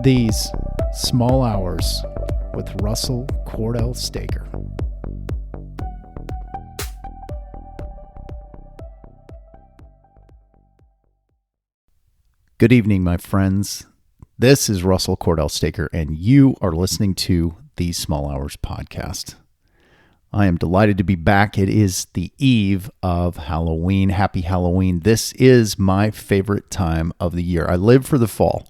These Small Hours with Russell Cordell Staker. Good evening, my friends. This is Russell Cordell Staker, and you are listening to These Small Hours podcast. I am delighted to be back. It is the eve of Halloween. Happy Halloween. This is my favorite time of the year. I live for the fall.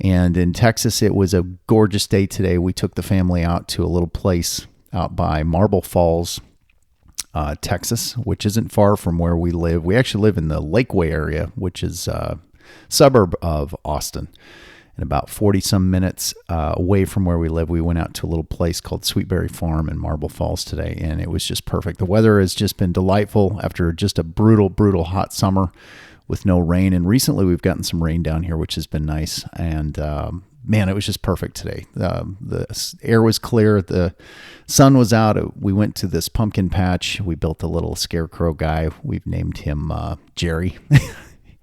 And in Texas, it was a gorgeous day today. We took the family out to a little place out by Marble Falls, Texas, which isn't far from where we live. We actually live in the Lakeway area, which is a suburb of Austin. And about 40-some minutes away from where we live, we went out to a little place called Sweetberry Farm in Marble Falls today, and it was just perfect. The weather has just been delightful after just a brutal hot summer with no rain. And recently we've gotten some rain down here, which has been nice. And man, it was just perfect today. The air was clear. The sun was out. We went to this pumpkin patch. We built a little scarecrow guy. We've named him Jerry.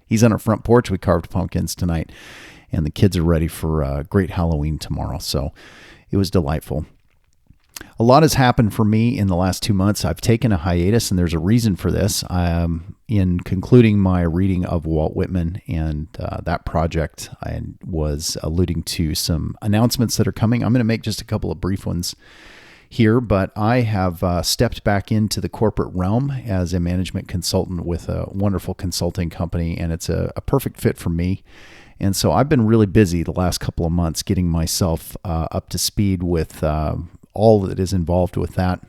He's on our front porch. We carved pumpkins tonight, and the kids are ready for a great Halloween tomorrow. So it was delightful. A lot has happened for me in the last 2 months. I've taken a hiatus, and there's a reason for this. In concluding my reading of Walt Whitman and that project, I was alluding to some announcements that are coming. I'm going to make just a couple of brief ones here, but I have stepped back into the corporate realm as a management consultant with a wonderful consulting company, and it's a perfect fit for me. And so I've been really busy the last couple of months getting myself up to speed with all that is involved with that.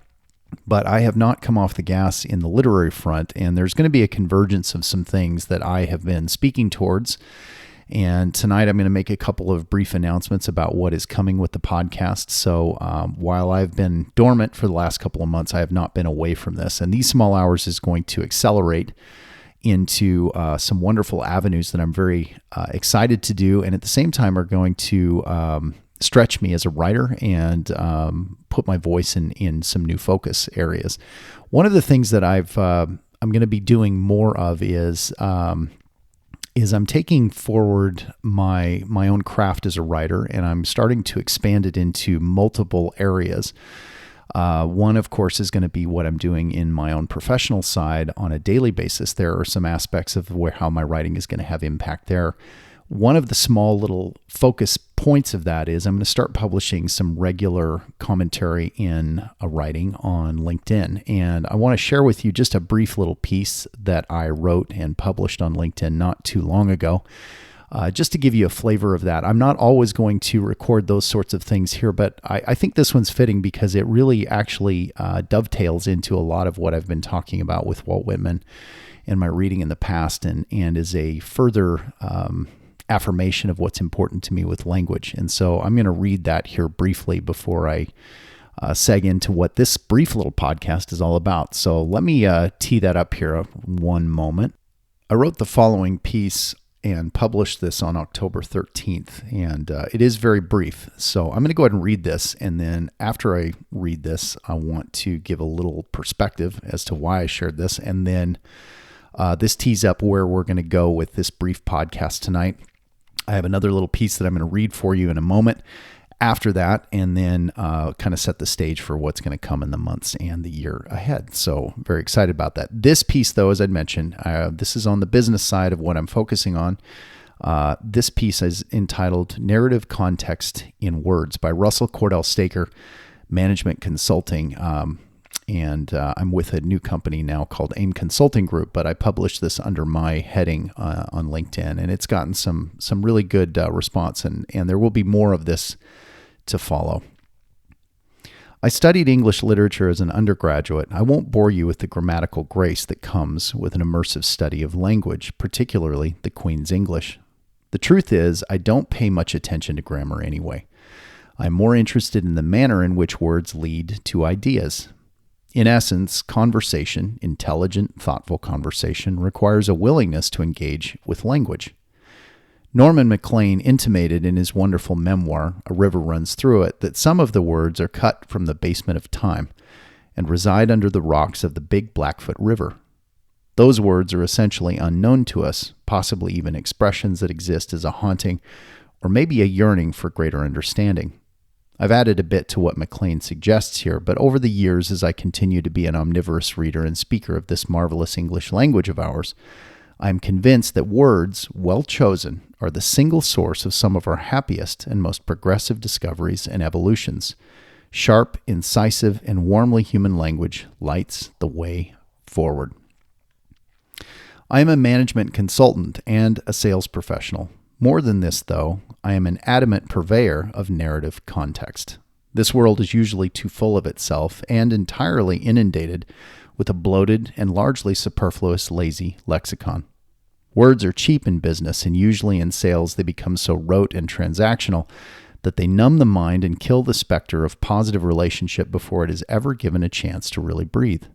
But I have not come off the gas in the literary front, and there's going to be a convergence of some things that I have been speaking towards. And tonight I'm going to make a couple of brief announcements about what is coming with the podcast. So while I've been dormant for the last couple of months, I have not been away from this. And These Small Hours is going to accelerate into some wonderful avenues that I'm very excited to do, and at the same time are going to stretch me as a writer and put my voice in some new focus areas. One of the things that I'm going to be doing more of is I'm taking forward my own craft as a writer, and I'm starting to expand it into multiple areas. One, of course, is going to be what I'm doing in my own professional side on a daily basis. There are some aspects of how my writing is going to have impact there. One of the small little focus points of that is I'm going to start publishing some regular commentary in a writing on LinkedIn. And I want to share with you just a brief little piece that I wrote and published on LinkedIn not too long ago. Just to give you a flavor of that. I'm not always going to record those sorts of things here, but I think this one's fitting because it really actually dovetails into a lot of what I've been talking about with Walt Whitman and my reading in the past, and is a further affirmation of what's important to me with language. And so I'm going to read that here briefly before I seg into what this brief little podcast is all about. So let me tee that up here one moment. I wrote the following piece and published this on October 13th, and it is very brief. So I'm going to go ahead and read this, and then after I read this, I want to give a little perspective as to why I shared this, and then this tees up where we're going to go with this brief podcast tonight. I have another little piece that I'm going to read for you in a moment after that, and then kind of set the stage for what's going to come in the months and the year ahead. So very excited about that. This piece, though, as I'd mentioned, this is on the business side of what I'm focusing on. This piece is entitled Narrative Context in Words by Russell Cordell Staker, Management Consulting. And I'm with a new company now called AIM Consulting Group, but I published this under my heading on LinkedIn, and it's gotten some really good response, and there will be more of this to follow. I studied English literature as an undergraduate. I won't bore you with the grammatical grace that comes with an immersive study of language, particularly the Queen's English. The truth is, I don't pay much attention to grammar anyway. I'm more interested in the manner in which words lead to ideas. In essence, conversation, intelligent, thoughtful conversation, requires a willingness to engage with language. Norman Maclean intimated in his wonderful memoir, A River Runs Through It, that some of the words are cut from the basement of time and reside under the rocks of the Big Blackfoot River. Those words are essentially unknown to us, possibly even expressions that exist as a haunting or maybe a yearning for greater understanding. I've added a bit to what McLean suggests here, but over the years, as I continue to be an omnivorous reader and speaker of this marvelous English language of ours, I am convinced that words, well chosen, are the single source of some of our happiest and most progressive discoveries and evolutions. Sharp, incisive, and warmly human language lights the way forward. I am a management consultant and a sales professional. More than this, though, I am an adamant purveyor of narrative context. This world is usually too full of itself and entirely inundated with a bloated and largely superfluous, lazy lexicon. Words are cheap in business, and usually in sales they become so rote and transactional that they numb the mind and kill the specter of positive relationship before it is ever given a chance to really breathe.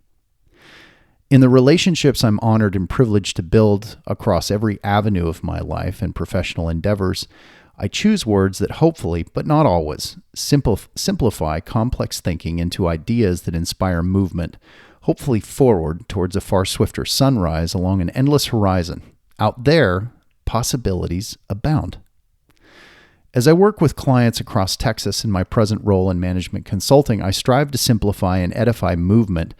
In the relationships I'm honored and privileged to build across every avenue of my life and professional endeavors, I choose words that hopefully, but not always, simplify complex thinking into ideas that inspire movement, hopefully forward towards a far swifter sunrise along an endless horizon. Out there, possibilities abound. As I work with clients across Texas in my present role in management consulting, I strive to simplify and edify movement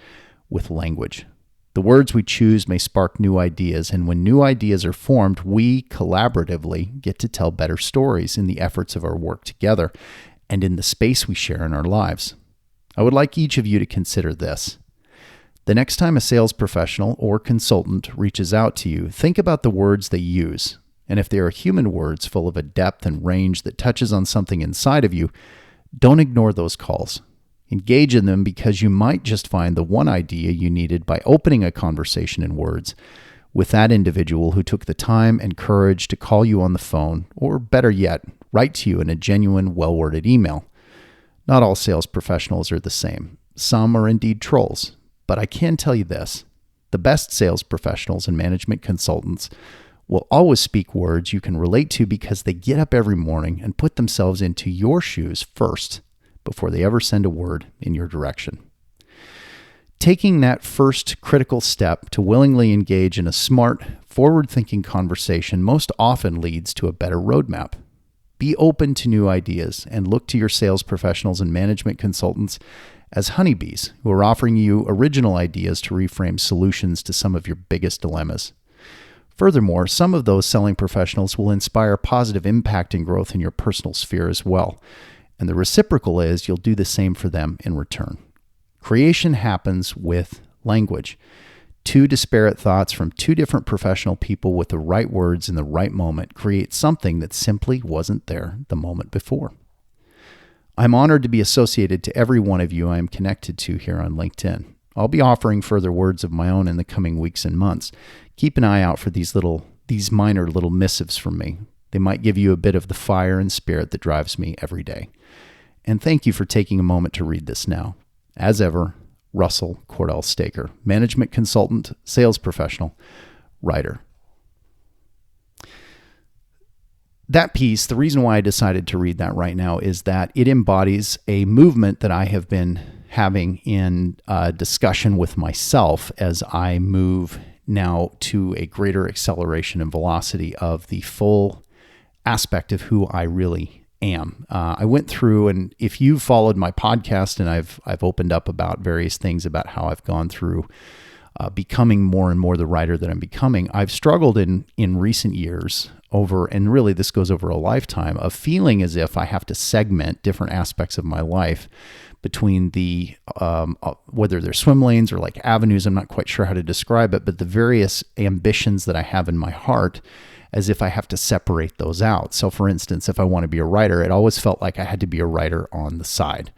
with language. The words we choose may spark new ideas, and when new ideas are formed, we collaboratively get to tell better stories in the efforts of our work together and in the space we share in our lives. I would like each of you to consider this. The next time a sales professional or consultant reaches out to you, think about the words they use, and if they are human words full of a depth and range that touches on something inside of you, don't ignore those calls. Engage in them because you might just find the one idea you needed by opening a conversation in words with that individual who took the time and courage to call you on the phone, or better yet, write to you in a genuine, well-worded email. Not all sales professionals are the same. Some are indeed trolls. But I can tell you this, the best sales professionals and management consultants will always speak words you can relate to because they get up every morning and put themselves into your shoes first before they ever send a word in your direction. Taking that first critical step to willingly engage in a smart, forward-thinking conversation most often leads to a better roadmap. Be open to new ideas and look to your sales professionals and management consultants as honeybees who are offering you original ideas to reframe solutions to some of your biggest dilemmas. Furthermore, some of those selling professionals will inspire positive impact and growth in your personal sphere as well. And the reciprocal is you'll do the same for them in return. Creation happens with language. Two disparate thoughts from two different professional people with the right words in the right moment create something that simply wasn't there the moment before. I'm honored to be associated to every one of you I am connected to here on LinkedIn. I'll be offering further words of my own in the coming weeks and months. Keep an eye out for these minor little missives from me. They might give you a bit of the fire and spirit that drives me every day. And thank you for taking a moment to read this now. As ever, Russell Cordell Staker, management consultant, sales professional, writer. That piece, the reason why I decided to read that right now is that it embodies a movement that I have been having in discussion with myself as I move now to a greater acceleration and velocity of the full aspect of who I really am. I went through, and if you've followed my podcast, and I've opened up about various things about how I've gone through becoming more and more the writer that I'm becoming, I've struggled in recent years over, and really this goes over a lifetime, of feeling as if I have to segment different aspects of my life between the, whether they're swim lanes or like avenues, I'm not quite sure how to describe it, but the various ambitions that I have in my heart, as if I have to separate those out. So for instance, if I want to be a writer, it always felt like I had to be a writer on the side.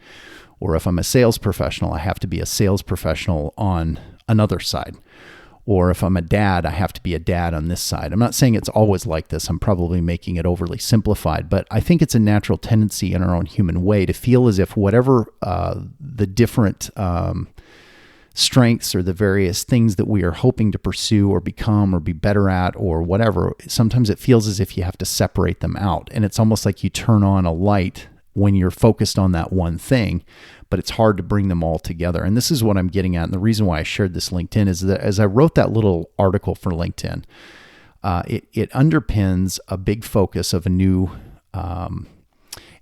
Or if I'm a sales professional, I have to be a sales professional on another side. Or if I'm a dad, I have to be a dad on this side. I'm not saying it's always like this. I'm probably making it overly simplified, but I think it's a natural tendency in our own human way to feel as if whatever the different strengths or the various things that we are hoping to pursue or become or be better at or whatever, sometimes it feels as if you have to separate them out. And it's almost like you turn on a light when you're focused on that one thing, but it's hard to bring them all together. And this is what I'm getting at. And the reason why I shared this LinkedIn is that as I wrote that little article for LinkedIn, it underpins a big focus of a new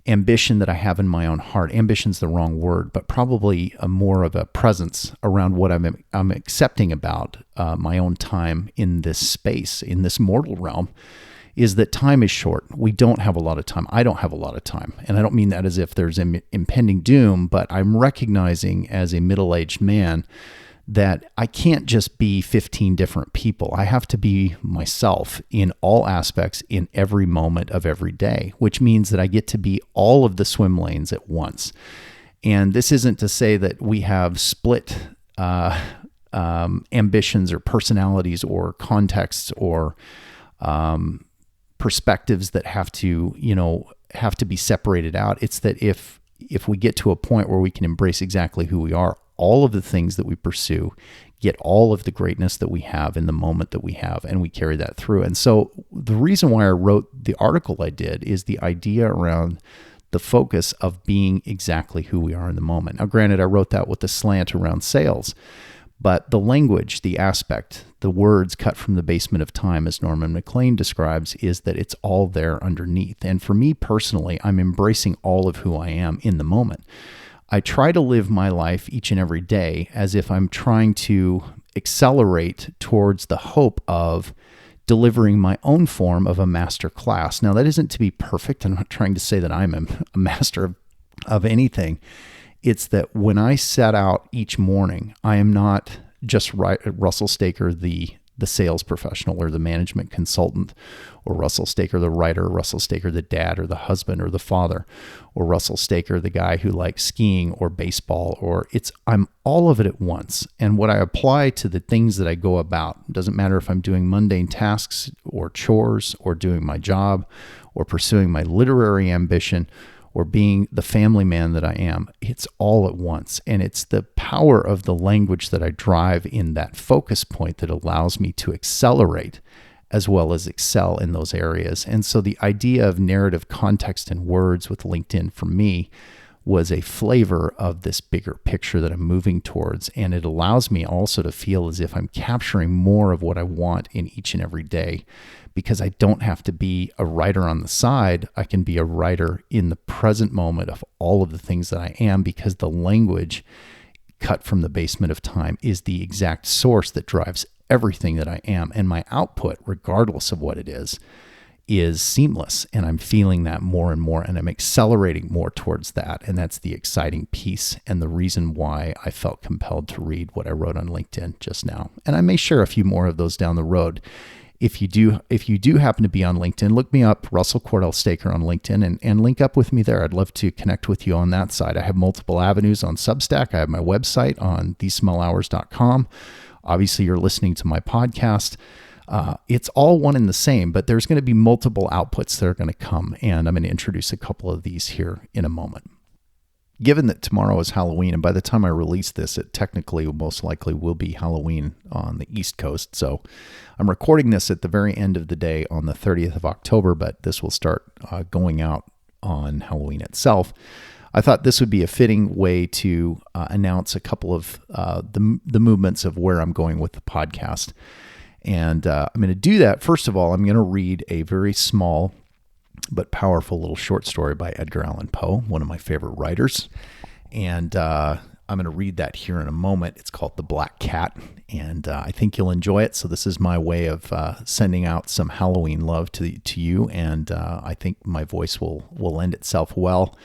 ambition that I have in my own heart. Ambition's the wrong word, but probably a more of a presence around what I'm accepting about my own time in this space, in this mortal realm, is that time is short. We don't have a lot of time. I don't have a lot of time. And I don't mean that as if there's impending doom, but I'm recognizing as a middle-aged man that I can't just be 15 different people. I have to be myself in all aspects in every moment of every day, which means that I get to be all of the swim lanes at once. And this isn't to say that we have split ambitions or personalities or contexts or perspectives that have to be separated out. It's that if we get to a point where we can embrace exactly who we are, all of the things that we pursue, get all of the greatness that we have in the moment that we have, and we carry that through. And so the reason why I wrote the article I did is the idea around the focus of being exactly who we are in the moment. Now, granted, I wrote that with a slant around sales, but the language, the aspect, the words cut from the basement of time, as Norman MacLean describes, is that it's all there underneath. And for me personally, I'm embracing all of who I am in the moment. I try to live my life each and every day as if I'm trying to accelerate towards the hope of delivering my own form of a master class. Now, that isn't to be perfect. I'm not trying to say that I'm a master of anything. It's that when I set out each morning, I am not just Russell Staker, the sales professional or the management consultant, or Russell Staker, the writer, Russell Staker, the dad or the husband or the father, or Russell Staker, the guy who likes skiing or baseball, I'm all of it at once. And what I apply to the things that I go about, doesn't matter if I'm doing mundane tasks or chores or doing my job or pursuing my literary ambition or being the family man that I am, it's all at once. And it's the power of the language that I drive in that focus point that allows me to accelerate as well as excel in those areas. And so the idea of narrative context and words with LinkedIn for me was a flavor of this bigger picture that I'm moving towards. And it allows me also to feel as if I'm capturing more of what I want in each and every day, because I don't have to be a writer on the side. I can be a writer in the present moment of all of the things that I am, because the language cut from the basement of time is the exact source that drives everything that I am. And my output, regardless of what it is seamless. And I'm feeling that more and more, and I'm accelerating more towards that. And that's the exciting piece and the reason why I felt compelled to read what I wrote on LinkedIn just now. And I may share a few more of those down the road. If you do happen to be on LinkedIn, look me up, Russell Cordell Staker on LinkedIn, and link up with me there. I'd love to connect with you on that side. I have multiple avenues on Substack. I have my website on thesmallhours.com. Obviously, you're listening to my podcast. It's all one and the same, but there's going to be multiple outputs that are going to come, and I'm going to introduce a couple of these here in a moment. Given that tomorrow is Halloween, and by the time I release this, it technically most likely will be Halloween on the East Coast. So I'm recording this at the very end of the day on the 30th of October, but this will start going out on Halloween itself. I thought this would be a fitting way to announce a couple of the movements of where I'm going with the podcast. And I'm going to do that. First of all, I'm going to read a very small but powerful little short story by Edgar Allan Poe, one of my favorite writers. And I'm going to read that here in a moment. It's called The Black Cat, and I think you'll enjoy it. So this is my way of sending out some Halloween love to you, and I think my voice will lend itself well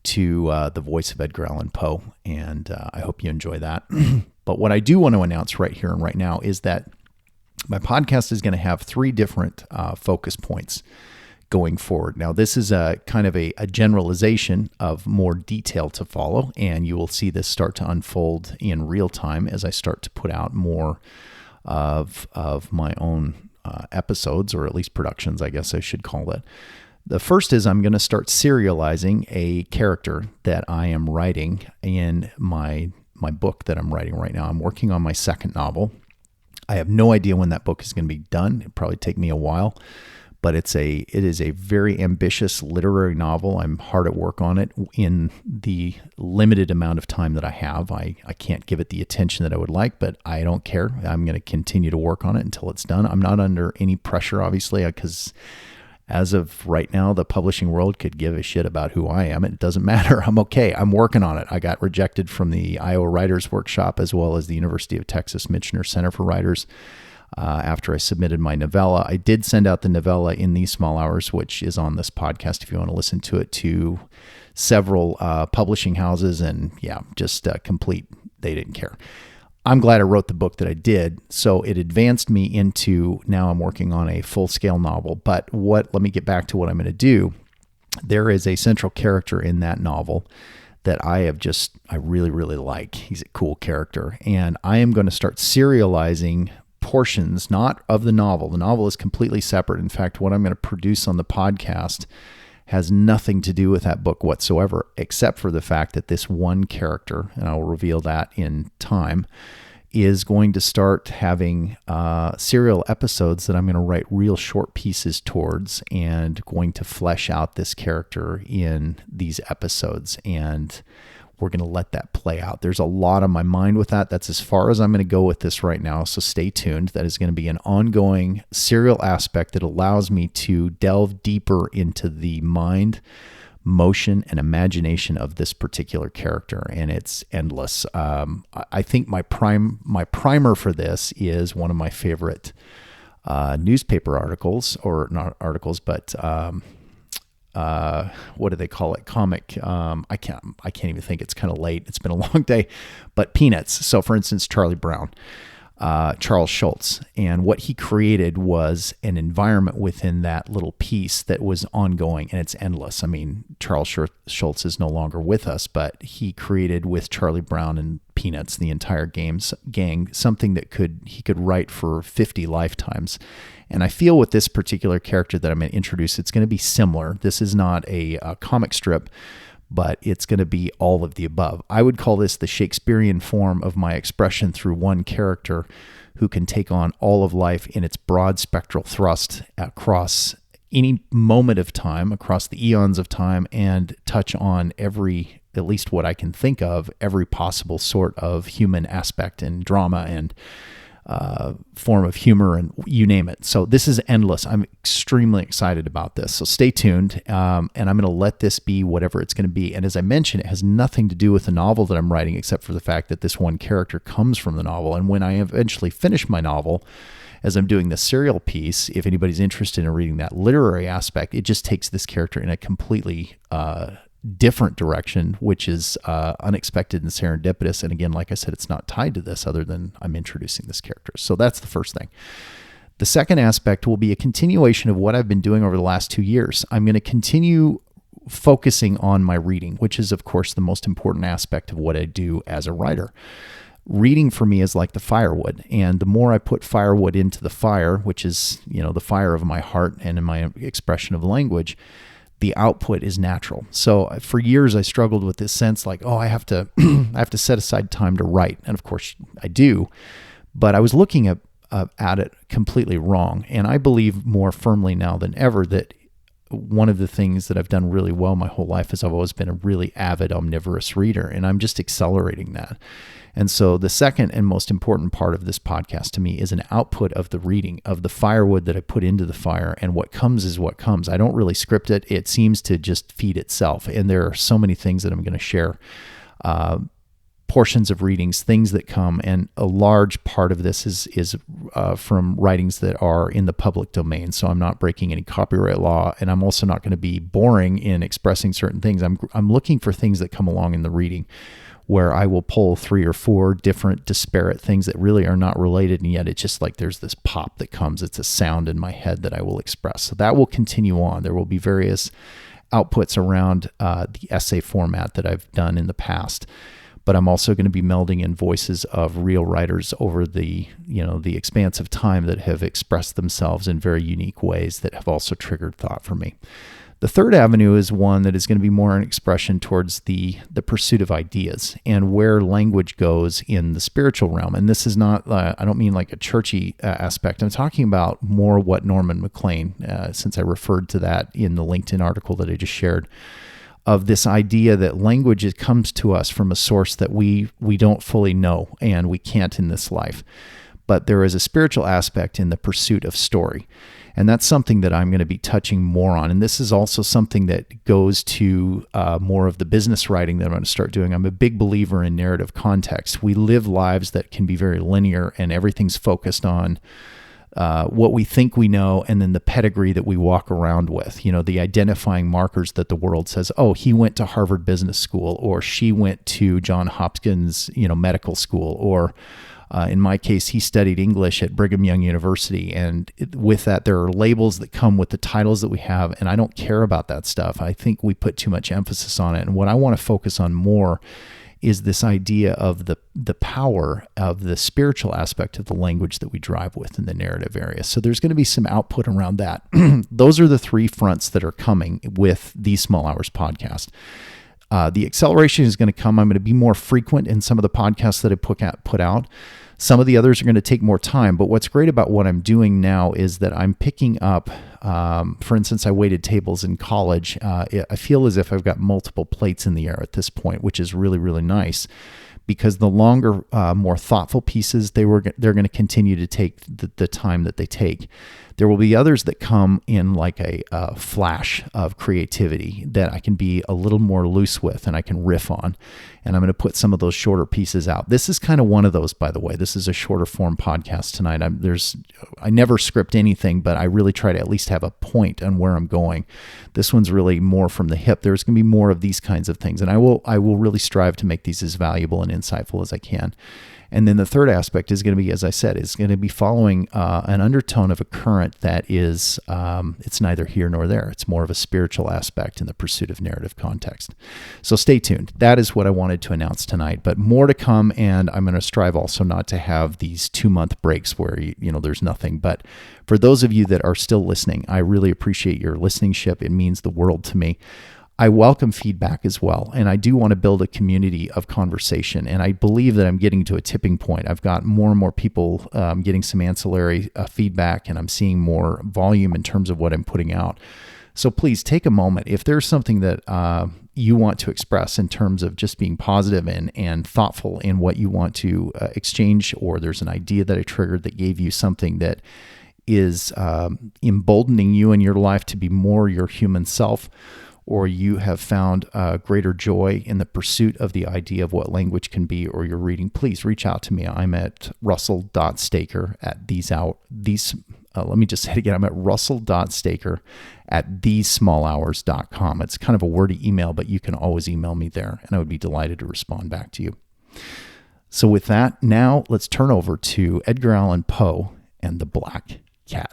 to the voice of Edgar Allan Poe, and I hope you enjoy that. But what I do want to announce right here and right now is that my podcast is going to have 3 different focus points going forward. Now, this is a kind of a generalization of more detail to follow, and you will see this start to unfold in real time as I start to put out more of my own episodes, or at least productions, I guess I should call it. The first is I'm going to start serializing a character that I am writing in my book that I'm writing right now. I'm working on my second novel. I have no idea when that book is going to be done. It'll probably take me a while, but it is a very ambitious literary novel. I'm hard at work on it in the limited amount of time that I have. I can't give it the attention that I would like, but I don't care. I'm going to continue to work on it until it's done. I'm not under any pressure, obviously, because As of right now, the publishing world could give a shit about who I am. It doesn't matter. I'm okay. I'm working on it. I got rejected from the Iowa Writers Workshop as well as the University of Texas Michener Center for Writers after I submitted my novella. I did send out the novella in These Small Hours, which is on this podcast if you want to listen to it, to several publishing houses, and just complete. They didn't care. I'm glad I wrote the book that I did, so it advanced me into, now I'm working on a full-scale novel. But let me get back to what I'm going to do. There is a central character in that novel that I really, really like. He's a cool character, and I am going to start serializing portions, not of the novel. The novel is completely separate. In fact, what I'm going to produce on the podcast has nothing to do with that book whatsoever, except for the fact that this one character, and I'll reveal that in time, is going to start having serial episodes that I'm going to write real short pieces towards, and going to flesh out this character in these episodes. And we're going to let that play out. There's a lot on my mind with that. That's as far as I'm going to go with this right now. So stay tuned. That is going to be an ongoing serial aspect that allows me to delve deeper into the mind, motion, and imagination of this particular character. And it's endless. I think my primer for this is one of my favorite newspaper articles, or not articles, but what do they call it? Comic. I can't even think. It's kind of late. It's been a long day, but Peanuts. So for instance, Charlie Brown, Charles Schulz, and what he created was an environment within that little piece that was ongoing, and it's endless. I mean, Charles Schulz is no longer with us, but he created with Charlie Brown and Peanuts, the entire gang, something that he could write for 50 lifetimes. And I feel with this particular character that I'm going to introduce, it's going to be similar. This is not a comic strip, but it's going to be all of the above. I would call this the Shakespearean form of my expression through one character who can take on all of life in its broad spectral thrust across any moment of time, across the eons of time, and touch on every, at least what I can think of, every possible sort of human aspect and drama and form of humor, and you name it. So this is endless. I'm extremely excited about this. So stay tuned, and I'm going to let this be whatever it's going to be. And as I mentioned, it has nothing to do with the novel that I'm writing, except for the fact that this one character comes from the novel. And when I eventually finish my novel, as I'm doing the serial piece, if anybody's interested in reading that literary aspect, it just takes this character in a completely different direction, which is unexpected and serendipitous. And again, like I said, it's not tied to this other than I'm introducing this character. So that's the first thing. The second aspect will be a continuation of what I've been doing over the last 2 years. I'm going to continue focusing on my reading, which is, of course, the most important aspect of what I do as a writer. Reading for me is like the firewood, and the more I put firewood into the fire, which is, the fire of my heart and in my expression of language, the output is natural. So for years I struggled with this sense like, I have to set aside time to write. And of course I do, but I was looking at it completely wrong. And I believe more firmly now than ever that one of the things that I've done really well my whole life is I've always been a really avid, omnivorous reader, and I'm just accelerating that. And so the second and most important part of this podcast to me is an output of the reading, of the firewood that I put into the fire, and what comes is what comes. I don't really script it. It seems to just feed itself. And there are so many things that I'm going to share, portions of readings, things that come, and a large part of this is from writings that are in the public domain. So I'm not breaking any copyright law, and I'm also not going to be boring in expressing certain things. I'm looking for things that come along in the reading where I will pull 3 or 4 different disparate things that really are not related, and yet it's just like there's this pop that comes. It's a sound in my head that I will express. So that will continue on. There will be various outputs around the essay format that I've done in the past, but I'm also going to be melding in voices of real writers over the expanse of time that have expressed themselves in very unique ways that have also triggered thought for me. The third avenue is one that is going to be more an expression towards the pursuit of ideas and where language goes in the spiritual realm. And this is not, I don't mean like a churchy aspect. I'm talking about more what Norman MacLean, since I referred to that in the LinkedIn article that I just shared, of this idea that language comes to us from a source that we don't fully know and we can't in this life. but there is a spiritual aspect in the pursuit of story. And that's something that I'm going to be touching more on. And this is also something that goes to more of the business writing that I'm going to start doing. I'm a big believer in narrative context. We live lives that can be very linear, and everything's focused on what we think we know, and then the pedigree that we walk around with, the identifying markers that the world says, oh, he went to Harvard Business School, or she went to Johns Hopkins, medical school, or in my case, he studied English at Brigham Young University. And with that, there are labels that come with the titles that we have, and I don't care about that stuff. I think we put too much emphasis on it. And what I want to focus on more is this idea of the power of the spiritual aspect of the language that we drive with in the narrative area. So there's going to be some output around that. Those are the three fronts that are coming with the Small Hours podcast. The acceleration is going to come. I'm going to be more frequent in some of the podcasts that I put out. Some of the others are going to take more time. But what's great about what I'm doing now is that I'm picking up, for instance, I waited tables in college. I feel as if I've got multiple plates in the air at this point, which is really, really nice, because the longer, more thoughtful pieces, they're going to continue to take the time that they take. There will be others that come in like a flash of creativity that I can be a little more loose with and I can riff on. And I'm going to put some of those shorter pieces out. This is kind of one of those, by the way. This is a shorter form podcast tonight. I never script anything, but I really try to at least have a point on where I'm going. This one's really more from the hip. There's going to be more of these kinds of things. And I will really strive to make these as valuable and insightful as I can. And then the third aspect is going to be, as I said, is going to be following an undertone of a current that is, it's neither here nor there. It's more of a spiritual aspect in the pursuit of narrative context. So stay tuned. That is what I wanted to announce tonight, but more to come. And I'm going to strive also not to have these 2-month breaks where, there's nothing. But for those of you that are still listening, I really appreciate your listenership. It means the world to me. I welcome feedback as well, and I do want to build a community of conversation, and I believe that I'm getting to a tipping point. I've got more and more people getting some ancillary feedback, and I'm seeing more volume in terms of what I'm putting out. So please take a moment. If there's something that you want to express in terms of just being positive and thoughtful in what you want to exchange, or there's an idea that I triggered that gave you something that is emboldening you in your life to be more your human self, or you have found greater joy in the pursuit of the idea of what language can be, or you're reading, please reach out to me. I'm at russell.staker at let me just say it again. I'm at russell.staker@thesmallhours.com. It's kind of a wordy email, but you can always email me there, and I would be delighted to respond back to you. So with that, now let's turn over to Edgar Allan Poe and the Black Cat.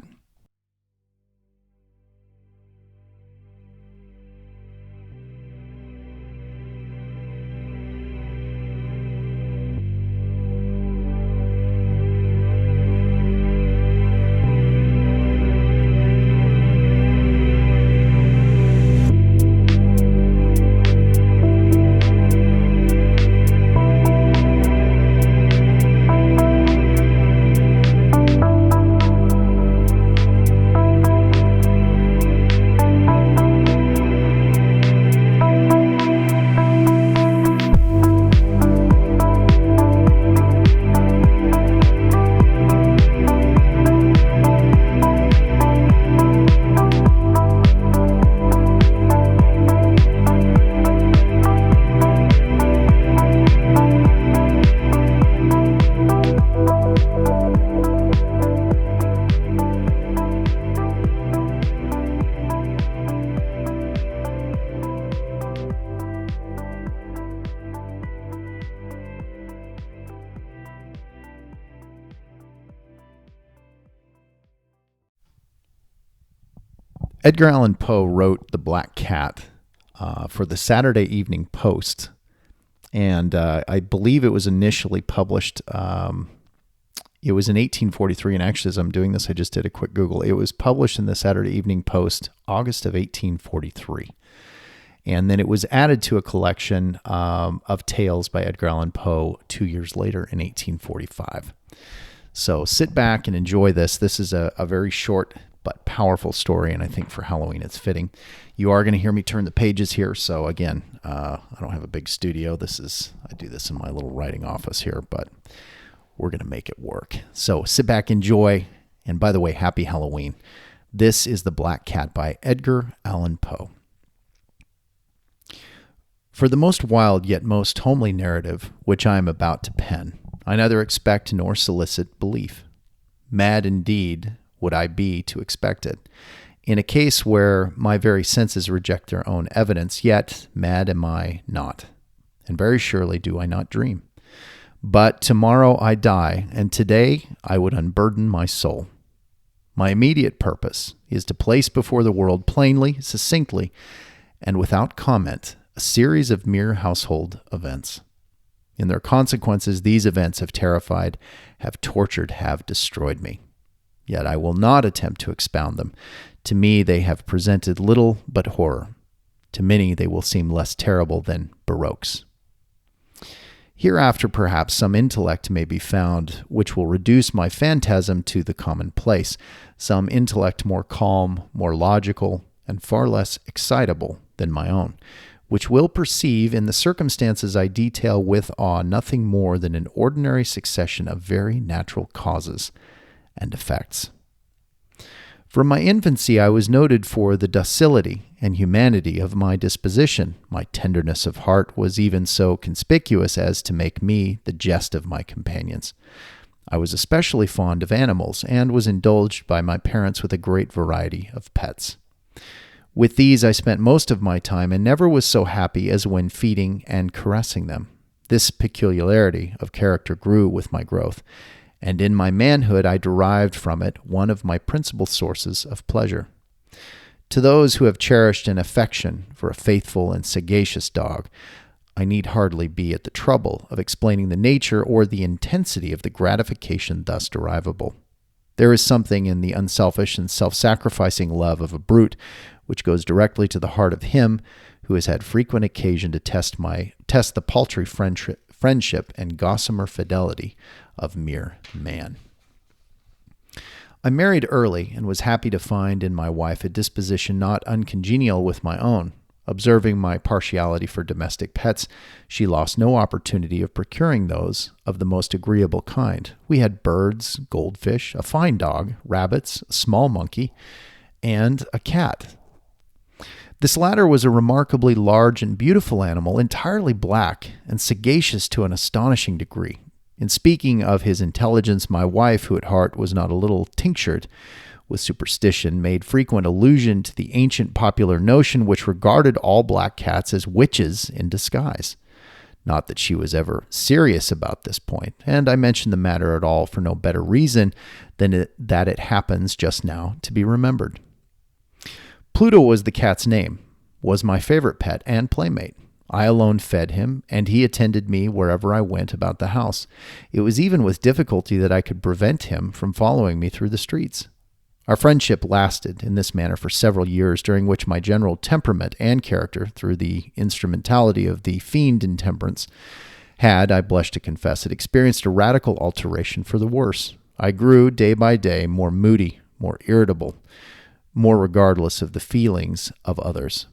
Edgar Allan Poe wrote The Black Cat for the Saturday Evening Post, and I believe it was initially published, it was in 1843, and actually as I'm doing this, I just did a quick Google. It was published in the Saturday Evening Post, August of 1843. And then it was added to a collection of tales by Edgar Allan Poe 2 years later in 1845. So sit back and enjoy this. This is a very short but powerful story, and I think for Halloween it's fitting. You are going to hear me turn the pages here, so again, I don't have a big studio. I do this in my little writing office here, but we're going to make it work. So sit back, enjoy. And by the way, happy Halloween. This is The Black Cat by Edgar Allan Poe. For the most wild yet most homely narrative which I am about to pen, I neither expect nor solicit belief. Mad indeed would I be to expect it. In a case where my very senses reject their own evidence, yet mad am I not, and very surely do I not dream. But tomorrow I die, and today I would unburden my soul. My immediate purpose is to place before the world plainly, succinctly, and without comment, a series of mere household events. In their consequences, these events have terrified, have tortured, have destroyed me. Yet I will not attempt to expound them. To me, they have presented little but horror. To many, they will seem less terrible than baroques. Hereafter, perhaps, some intellect may be found which will reduce my phantasm to the commonplace, some intellect more calm, more logical, and far less excitable than my own, which will perceive in the circumstances I detail with awe nothing more than an ordinary succession of very natural causes and effects. From my infancy I was noted for the docility and humanity of my disposition. My tenderness of heart was even so conspicuous as to make me the jest of my companions. I was especially fond of animals, and was indulged by my parents with a great variety of pets. With these I spent most of my time, and never was so happy as when feeding and caressing them. This peculiarity of character grew with my growth, and in my manhood I derived from it one of my principal sources of pleasure. To those who have cherished an affection for a faithful and sagacious dog, I need hardly be at the trouble of explaining the nature or the intensity of the gratification thus derivable. There is something in the unselfish and self-sacrificing love of a brute which goes directly to the heart of him who has had frequent occasion to test the paltry friendship and gossamer fidelity of mere man. I married early and was happy to find in my wife a disposition not uncongenial with my own. Observing my partiality for domestic pets, she lost no opportunity of procuring those of the most agreeable kind. We had birds, goldfish, a fine dog, rabbits, a small monkey, and a cat. This latter was a remarkably large and beautiful animal, entirely black and sagacious to an astonishing degree. In speaking of his intelligence, my wife, who at heart was not a little tinctured with superstition, made frequent allusion to the ancient popular notion which regarded all black cats as witches in disguise. Not that she was ever serious about this point, and I mention the matter at all for no better reason than that it happens just now to be remembered. Pluto was the cat's name, was my favorite pet and playmate. I alone fed him, and he attended me wherever I went about the house. It was even with difficulty that I could prevent him from following me through the streets. Our friendship lasted in this manner for several years, during which my general temperament and character, through the instrumentality of the fiend intemperance, had, I blush to confess it, experienced a radical alteration for the worse. I grew, day by day, more moody, more irritable, more regardless of the feelings of others.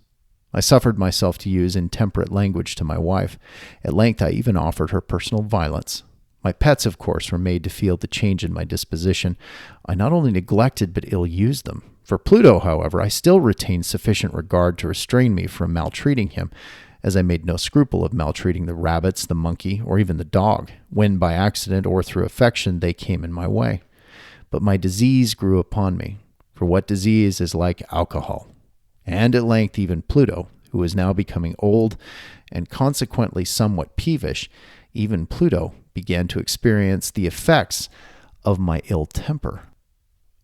I suffered myself to use intemperate language to my wife. At length I even offered her personal violence. My pets, of course, were made to feel the change in my disposition. I not only neglected but ill-used them. For Pluto, however, I still retained sufficient regard to restrain me from maltreating him, as I made no scruple of maltreating the rabbits, the monkey, or even the dog, when by accident or through affection they came in my way. But my disease grew upon me. For what disease is like alcohol? And at length even Pluto, who was now becoming old and consequently somewhat peevish, even Pluto began to experience the effects of my ill temper.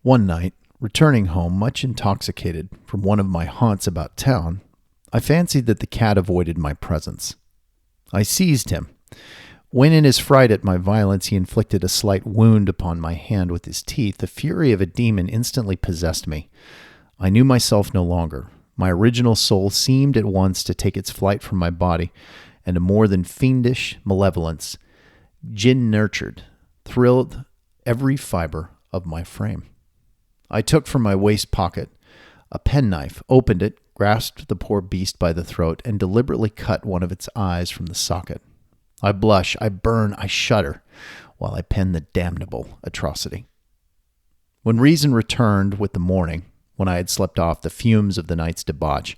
One night, returning home much intoxicated from one of my haunts about town, I fancied that the cat avoided my presence. I seized him. When in his fright at my violence he inflicted a slight wound upon my hand with his teeth, the fury of a demon instantly possessed me. I knew myself no longer. My original soul seemed at once to take its flight from my body, and a more than fiendish malevolence, gin-nurtured, thrilled every fiber of my frame. I took from my waist pocket a penknife, opened it, grasped the poor beast by the throat, and deliberately cut one of its eyes from the socket. I blush, I burn, I shudder. while I pen the damnable atrocity. When reason returned with the morning, when I had slept off the fumes of the night's debauch,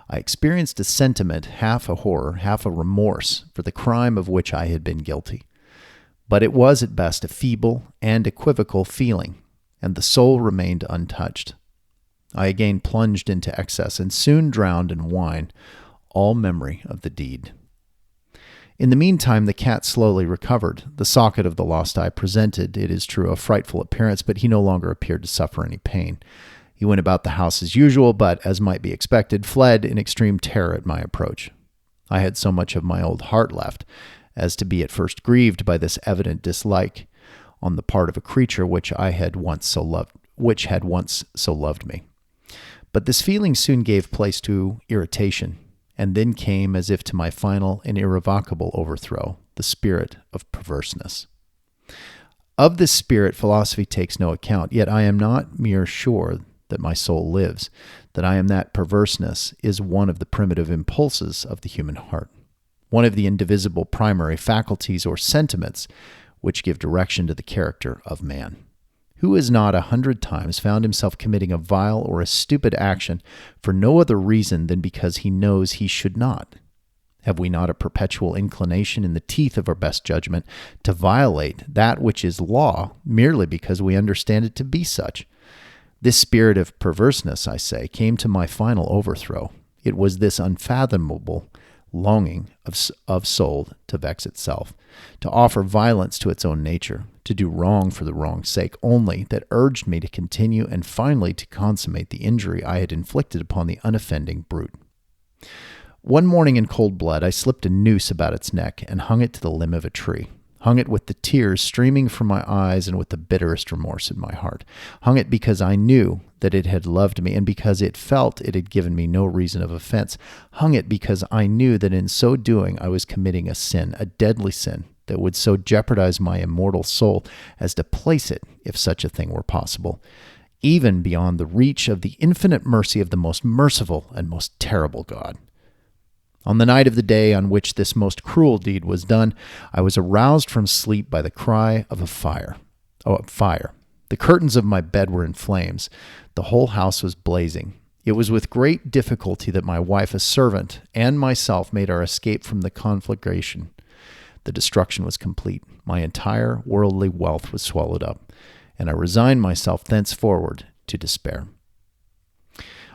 I experienced a sentiment, half a horror, half a remorse, for the crime of which I had been guilty. But it was at best a feeble and equivocal feeling, and the soul remained untouched. I again plunged into excess and soon drowned in wine all memory of the deed. In the meantime, the cat slowly recovered. The socket of the lost eye presented, it is true, a frightful appearance, but he no longer appeared to suffer any pain. He went about the house as usual, but, as might be expected, fled in extreme terror at my approach. I had so much of my old heart left as to be at first grieved by this evident dislike on the part of a creature which had once so loved me. But this feeling soon gave place to irritation, and then came, as if to my final and irrevocable overthrow, the spirit of perverseness. Of this spirit philosophy takes no account, yet I am not mere sure that my soul lives, that I am that perverseness is one of the primitive impulses of the human heart, one of the indivisible primary faculties or sentiments which give direction to the character of man. Who has not 100 times found himself committing a vile or a stupid action for no other reason than because he knows he should not? Have we not a perpetual inclination in the teeth of our best judgment to violate that which is law merely because we understand it to be such? This spirit of perverseness, I say, came to my final overthrow. It was this unfathomable longing of soul to vex itself, to offer violence to its own nature, to do wrong for the wrong's sake only, that urged me to continue and finally to consummate the injury I had inflicted upon the unoffending brute. One morning in cold blood, I slipped a noose about its neck and hung it to the limb of a tree. Hung it with the tears streaming from my eyes and with the bitterest remorse in my heart. Hung it because I knew that it had loved me and because it felt it had given me no reason of offense. Hung it because I knew that in so doing I was committing a sin, a deadly sin, that would so jeopardize my immortal soul as to place it, if such a thing were possible, even beyond the reach of the infinite mercy of the most merciful and most terrible God. On the night of the day on which this most cruel deed was done, I was aroused from sleep by the cry of a fire. The curtains of my bed were in flames. The whole house was blazing. It was with great difficulty that my wife, a servant, and myself made our escape from the conflagration. The destruction was complete. My entire worldly wealth was swallowed up, and I resigned myself thenceforward to despair.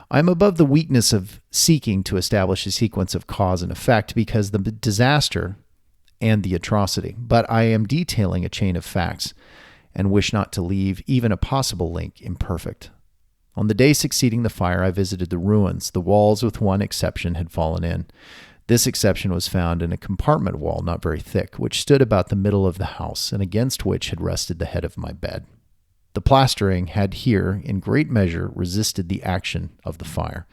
I am above the weakness of seeking to establish a sequence of cause and effect because the disaster and the atrocity, but I am detailing a chain of facts and wish not to leave even a possible link imperfect. On the day succeeding the fire, I visited the ruins. The walls, with one exception, had fallen in. This exception was found in a compartment wall not very thick, which stood about the middle of the house and against which had rested the head of my bed. The plastering had here, in great measure, resisted the action of the fire,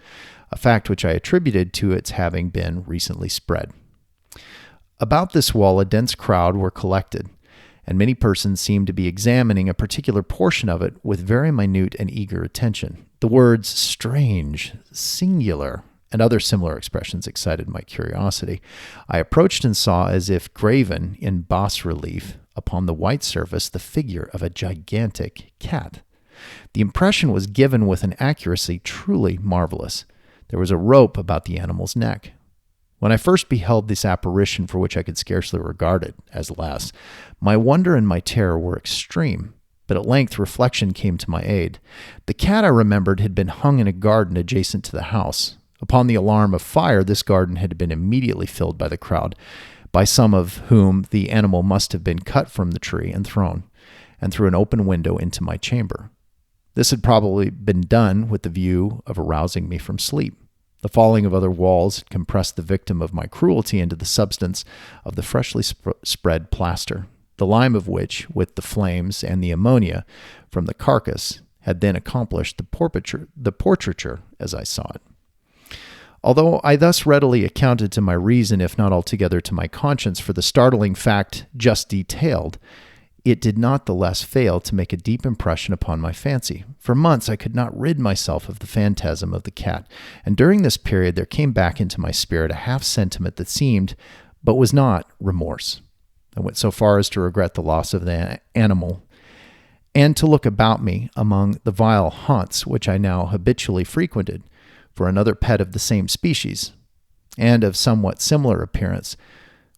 a fact which I attributed to its having been recently spread. About this wall a dense crowd were collected, and many persons seemed to be examining a particular portion of it with very minute and eager attention. The words strange, singular, and other similar expressions excited my curiosity. I approached and saw, as if graven in bas-relief upon the white surface, the figure of a gigantic cat. The impression was given with an accuracy truly marvelous. There was a rope about the animal's neck. When I first beheld this apparition, for which I could scarcely regard it as less, my wonder and my terror were extreme. But at length reflection came to my aid. The cat, I remembered, had been hung in a garden adjacent to the house. Upon the alarm of fire, this garden had been immediately filled by the crowd, by some of whom the animal must have been cut from the tree and thrown, and through an open window into my chamber. This had probably been done with the view of arousing me from sleep. The falling of other walls had compressed the victim of my cruelty into the substance of the freshly spread plaster, the lime of which, with the flames and the ammonia from the carcass, had then accomplished the portraiture as I saw it. Although I thus readily accounted to my reason, if not altogether to my conscience, for the startling fact just detailed, it did not the less fail to make a deep impression upon my fancy. For months I could not rid myself of the phantasm of the cat, and during this period there came back into my spirit a half-sentiment that seemed, but was not, remorse. I went so far as to regret the loss of the animal and to look about me among the vile haunts which I now habitually frequented for another pet of the same species and of somewhat similar appearance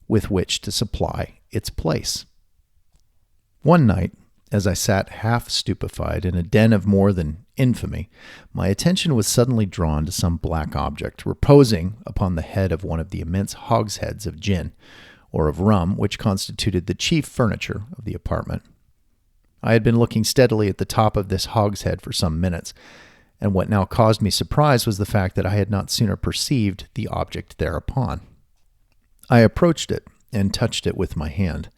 with which to supply its place. One night, as I sat half stupefied in a den of more than infamy, my attention was suddenly drawn to some black object reposing upon the head of one of the immense hogsheads of gin, or of rum, which constituted the chief furniture of the apartment. I had been looking steadily at the top of this hogshead for some minutes, and what now caused me surprise was the fact that I had not sooner perceived the object thereupon. I approached it and touched it with my hand.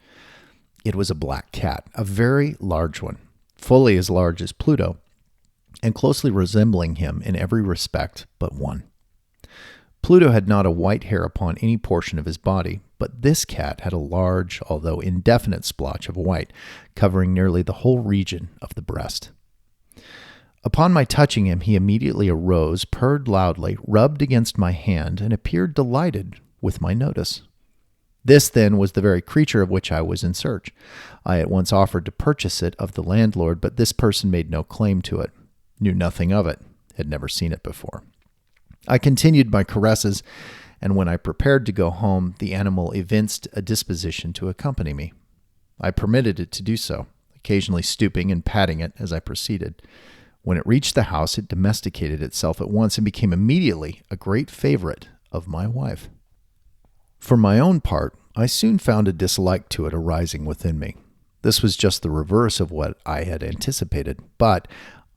It was a black cat, a very large one, fully as large as Pluto, and closely resembling him in every respect but one. Pluto had not a white hair upon any portion of his body, but this cat had a large, although indefinite splotch of white, covering nearly the whole region of the breast. Upon my touching him, he immediately arose, purred loudly, rubbed against my hand, and appeared delighted with my notice. This, then, was the very creature of which I was in search. I at once offered to purchase it of the landlord, but this person made no claim to it, knew nothing of it, had never seen it before. I continued my caresses, and when I prepared to go home, the animal evinced a disposition to accompany me. I permitted it to do so, occasionally stooping and patting it as I proceeded. When it reached the house, it domesticated itself at once and became immediately a great favorite of my wife. For my own part, I soon found a dislike to it arising within me. This was just the reverse of what I had anticipated, but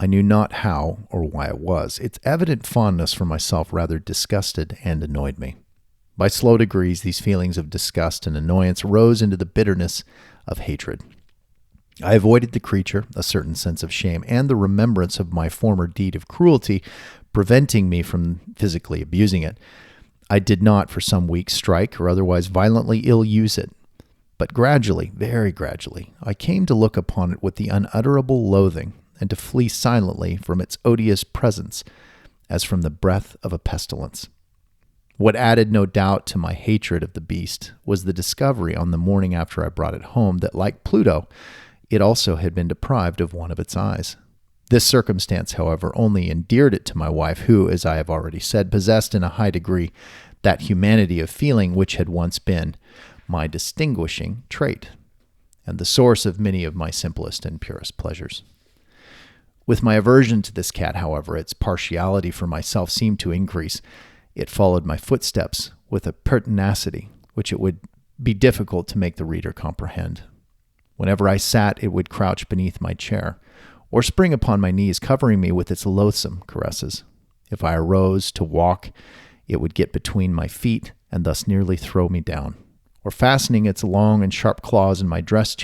I knew not how or why it was. Its evident fondness for myself rather disgusted and annoyed me. By slow degrees, these feelings of disgust and annoyance rose into the bitterness of hatred. I avoided the creature, a certain sense of shame, and the remembrance of my former deed of cruelty preventing me from physically abusing it. I did not for some weeks strike or otherwise violently ill-use it. But gradually, very gradually, I came to look upon it with the unutterable loathing and to flee silently from its odious presence as from the breath of a pestilence. What added no doubt to my hatred of the beast was the discovery on the morning after I brought it home that, like Pluto, it also had been deprived of one of its eyes. This circumstance, however, only endeared it to my wife, who, as I have already said, possessed in a high degree that humanity of feeling which had once been my distinguishing trait, and the source of many of my simplest and purest pleasures. With my aversion to this cat, however, its partiality for myself seemed to increase. It followed my footsteps with a pertinacity which it would be difficult to make the reader comprehend. Whenever I sat, it would crouch beneath my chair, or spring upon my knees, covering me with its loathsome caresses. If I arose to walk, it would get between my feet and thus nearly throw me down, or fastening its long and sharp claws in my dress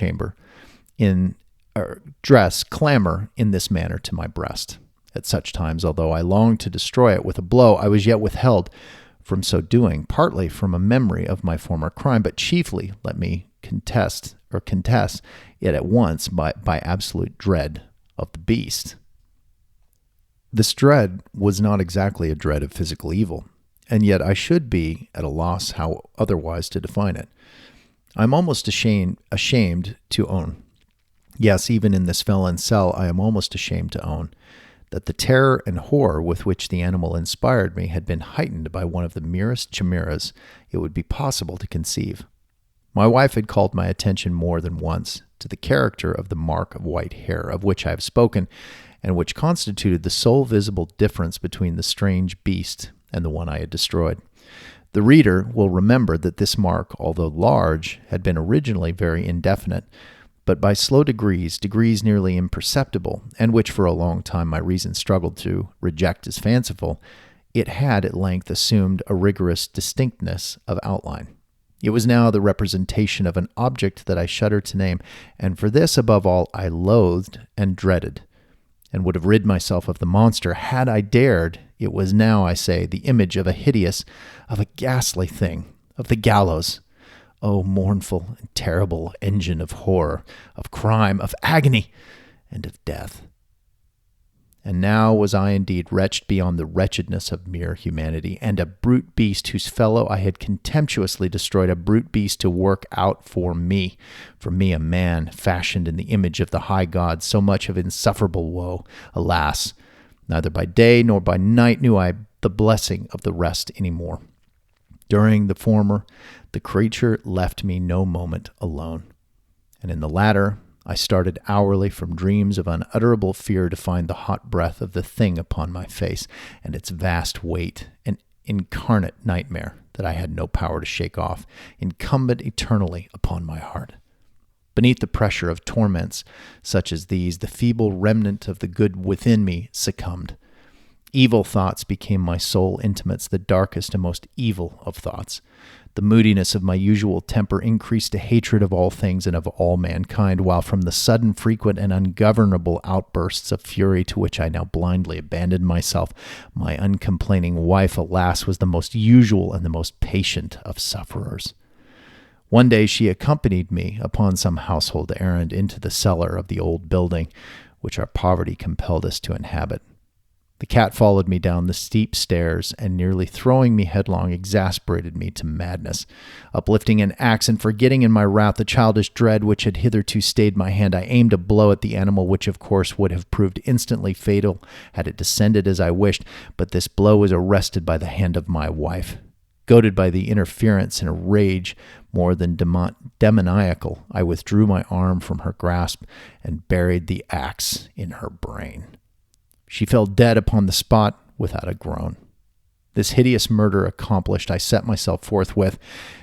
clamber in this manner to my breast. At such times, although I longed to destroy it with a blow, I was yet withheld from so doing, partly from a memory of my former crime, but chiefly, let me contest it at once by absolute dread of the beast. This dread was not exactly a dread of physical evil, and yet I should be at a loss how otherwise to define it. I am almost ashamed to own, yes, even in this felon's cell, I am almost ashamed to own, that the terror and horror with which the animal inspired me had been heightened by one of the merest chimeras it would be possible to conceive. My wife had called my attention more than once to the character of the mark of white hair of which I have spoken, and which constituted the sole visible difference between the strange beast and the one I had destroyed. The reader will remember that this mark, although large, had been originally very indefinite, but by slow degrees nearly imperceptible, and which for a long time my reason struggled to reject as fanciful, it had at length assumed a rigorous distinctness of outline. It was now the representation of an object that I shudder to name, and for this, above all, I loathed and dreaded, and would have rid myself of the monster had I dared. It was now, I say, the image of a ghastly thing, of the gallows. O mournful and terrible engine of horror, of crime, of agony, and of death. and now was I indeed wretched beyond the wretchedness of mere humanity, and a brute beast whose fellow I had contemptuously destroyed, a brute beast to work out for me a man, fashioned in the image of the high God, so much of insufferable woe. Alas, neither by day nor by night knew I the blessing of the rest any more. During the former, the creature left me no moment alone, and in the latter, I started hourly from dreams of unutterable fear to find the hot breath of the thing upon my face, and its vast weight, an incarnate nightmare that I had no power to shake off, incumbent eternally upon my heart. Beneath the pressure of torments such as these, the feeble remnant of the good within me succumbed. Evil thoughts became my sole intimates, the darkest and most evil of thoughts. The moodiness of my usual temper increased to hatred of all things and of all mankind, while from the sudden, frequent, and ungovernable outbursts of fury to which I now blindly abandoned myself, my uncomplaining wife, alas, was the most usual and the most patient of sufferers. One day she accompanied me upon some household errand into the cellar of the old building which our poverty compelled us to inhabit. The cat followed me down the steep stairs, and nearly throwing me headlong exasperated me to madness. Uplifting an axe and forgetting in my wrath the childish dread which had hitherto stayed my hand, I aimed a blow at the animal which of course would have proved instantly fatal had it descended as I wished, but this blow was arrested by the hand of my wife. Goaded by the interference in a rage more than demoniacal, I withdrew my arm from her grasp and buried the axe in her brain. She fell dead upon the spot without a groan. This hideous murder accomplished, I set myself forthwith,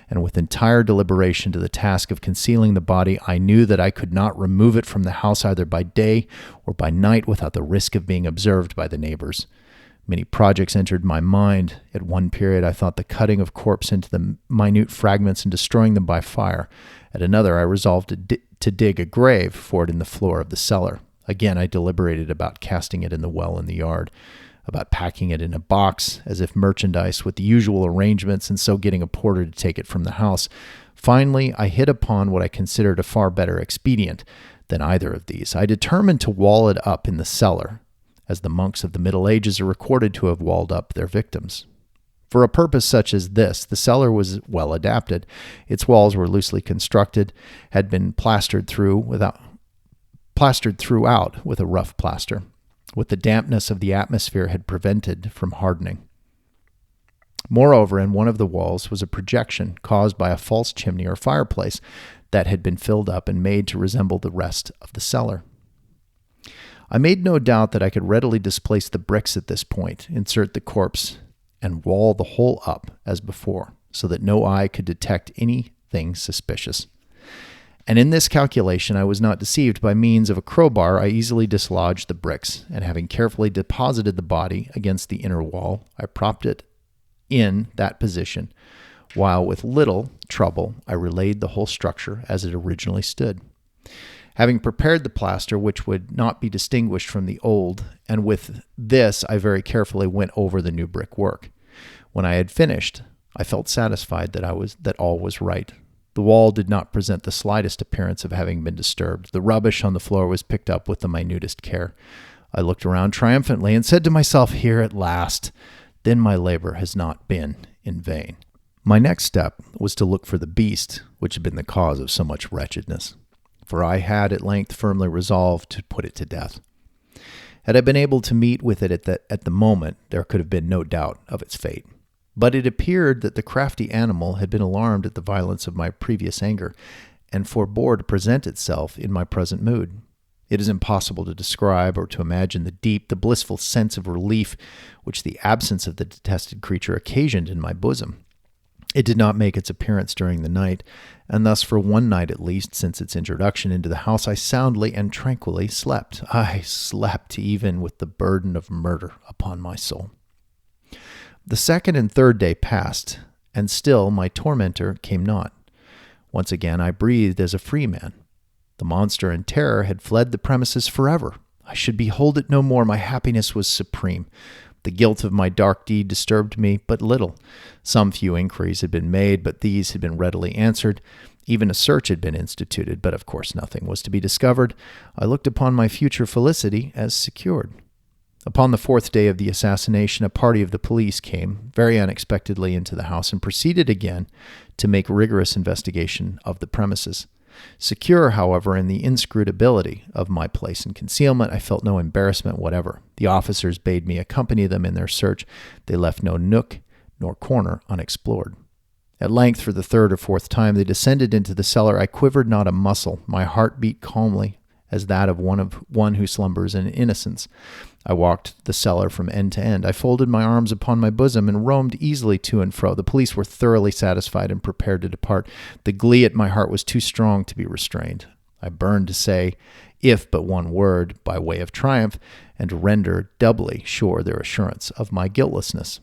and with entire deliberation, to the task of concealing the body. I knew that I could not remove it from the house either by day or by night without the risk of being observed by the neighbors. Many projects entered my mind. At one period, I thought the cutting of corpse into the minute fragments and destroying them by fire. At another, I resolved to dig a grave for it in the floor of the cellar. Again, I deliberated about casting it in the well in the yard, about packing it in a box as if merchandise with the usual arrangements, and so getting a porter to take it from the house. Finally, I hit upon what I considered a far better expedient than either of these. I determined to wall it up in the cellar, as the monks of the Middle Ages are recorded to have walled up their victims. For a purpose such as this, the cellar was well adapted. Its walls were loosely constructed, had been plastered throughout with a rough plaster, with the dampness of the atmosphere had prevented from hardening. Moreover, in one of the walls was a projection caused by a false chimney or fireplace that had been filled up and made to resemble the rest of the cellar. I made no doubt that I could readily displace the bricks at this point, insert the corpse, and wall the whole up as before, so that no eye could detect anything suspicious. And in this calculation I was not deceived. By means of a crowbar I easily dislodged the bricks, and having carefully deposited the body against the inner wall, I propped it in that position, while with little trouble I relaid the whole structure as it originally stood. Having prepared the plaster, which would not be distinguished from the old, and with this I very carefully went over the new brickwork. When I had finished, I felt satisfied that all was right. The wall did not present the slightest appearance of having been disturbed. The rubbish on the floor was picked up with the minutest care. I looked around triumphantly and said to myself, "Here at last, then my labor has not been in vain." My next step was to look for the beast which had been the cause of so much wretchedness, for I had at length firmly resolved to put it to death. Had I been able to meet with it at the moment, there could have been no doubt of its fate. But it appeared that the crafty animal had been alarmed at the violence of my previous anger, and forbore to present itself in my present mood. It is impossible to describe or to imagine the blissful sense of relief which the absence of the detested creature occasioned in my bosom. It did not make its appearance during the night, and thus for one night at least since its introduction into the house I soundly and tranquilly slept. I slept even with the burden of murder upon my soul. The second and third day passed, and still my tormentor came not. Once again I breathed as a free man. The monster in terror had fled the premises forever. I should behold it no more. My happiness was supreme. The guilt of my dark deed disturbed me but little. Some few inquiries had been made, but these had been readily answered. Even a search had been instituted, but of course nothing was to be discovered. I looked upon my future felicity as secured. Upon the fourth day of the assassination, a party of the police came very unexpectedly into the house and proceeded again to make rigorous investigation of the premises. Secure, however, in the inscrutability of my place in concealment, I felt no embarrassment whatever. The officers bade me accompany them in their search. They left no nook nor corner unexplored. At length, for the third or fourth time, they descended into the cellar. I quivered not a muscle. My heart beat calmly as that of one who slumbers in innocence. I walked the cellar from end to end. I folded my arms upon my bosom and roamed easily to and fro. The police were thoroughly satisfied and prepared to depart. The glee at my heart was too strong to be restrained. I burned to say, if but one word, by way of triumph, and to render doubly sure their assurance of my guiltlessness.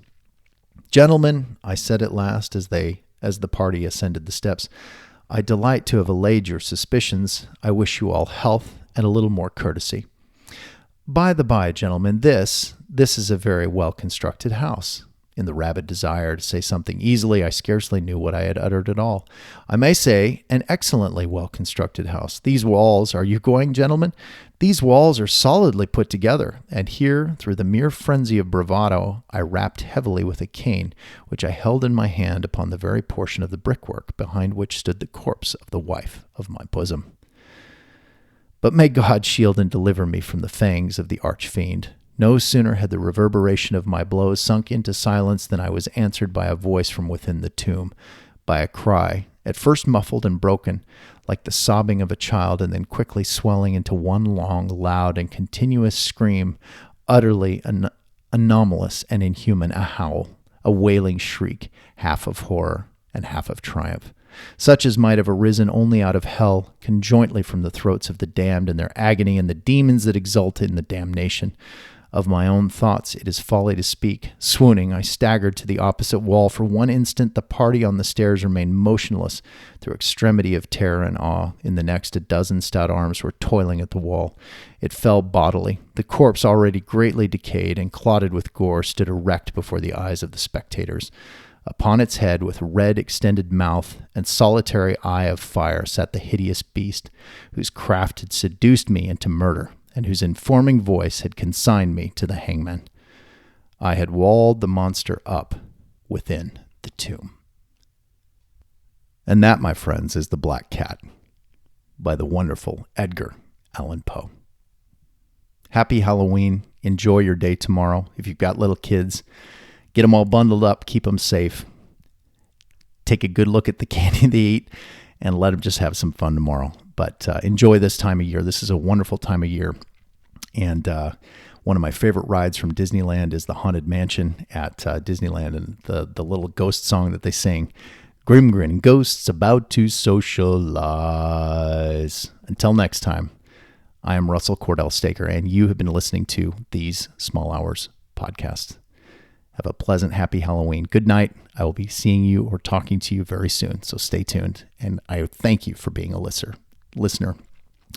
Gentlemen, I said at last, as the party ascended the steps, I delight to have allayed your suspicions. I wish you all health and a little more courtesy. By the by, gentlemen, this is a very well-constructed house. In the rabid desire to say something easily, I scarcely knew what I had uttered at all. I may say, an excellently well-constructed house. These walls, are you going, gentlemen? These walls are solidly put together, and here, through the mere frenzy of bravado, I rapped heavily with a cane, which I held in my hand upon the very portion of the brickwork behind which stood the corpse of the wife of my bosom. But may God shield and deliver me from the fangs of the arch-fiend. No sooner had the reverberation of my blows sunk into silence than I was answered by a voice from within the tomb, by a cry, at first muffled and broken, like the sobbing of a child, and then quickly swelling into one long, loud, and continuous scream, utterly anomalous and inhuman, a howl, a wailing shriek, half of horror and half of triumph, such as might have arisen only out of hell, conjointly from the throats of the damned in their agony and the demons that exult in the damnation. Of my own thoughts it is folly to speak. Swooning, I staggered to the opposite wall. For one instant the party on the stairs remained motionless through extremity of terror and awe. In the next, a dozen stout arms were toiling at the wall. It fell bodily. The corpse, already greatly decayed and clotted with gore, stood erect before the eyes of the spectators. Upon its head, with red extended mouth and solitary eye of fire, sat the hideous beast, whose craft had seduced me into murder, and whose informing voice had consigned me to the hangman. I had walled the monster up within the tomb. And that, my friends, is The Black Cat by the wonderful Edgar Allan Poe. Happy Halloween. Enjoy your day tomorrow. If you've got little kids, get them all bundled up, keep them safe. Take a good look at the candy they eat, and let them just have some fun tomorrow. But enjoy this time of year. This is a wonderful time of year. And one of my favorite rides from Disneyland is the Haunted Mansion at Disneyland, and the little ghost song that they sing, Grim Grin Ghosts About to Socialize. Until next time, I am Russell Cordell Staker, and you have been listening to These Small Hours podcast. Have a pleasant, happy Halloween. Good night. I will be seeing you or talking to you very soon, so stay tuned. And I thank you for being a listener.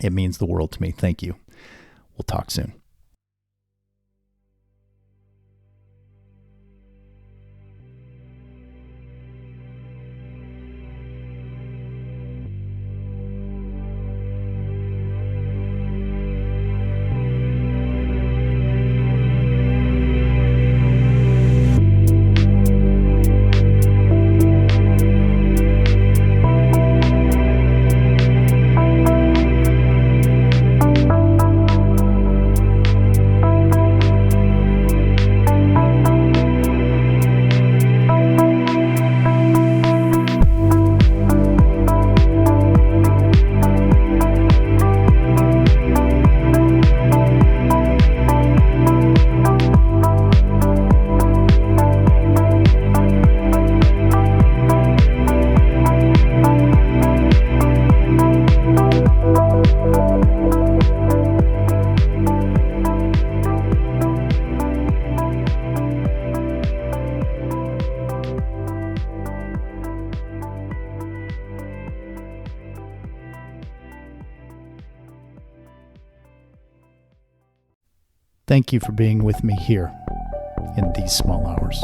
It means the world to me. Thank you. We'll talk soon. Thank you for being with me here in These Small Hours.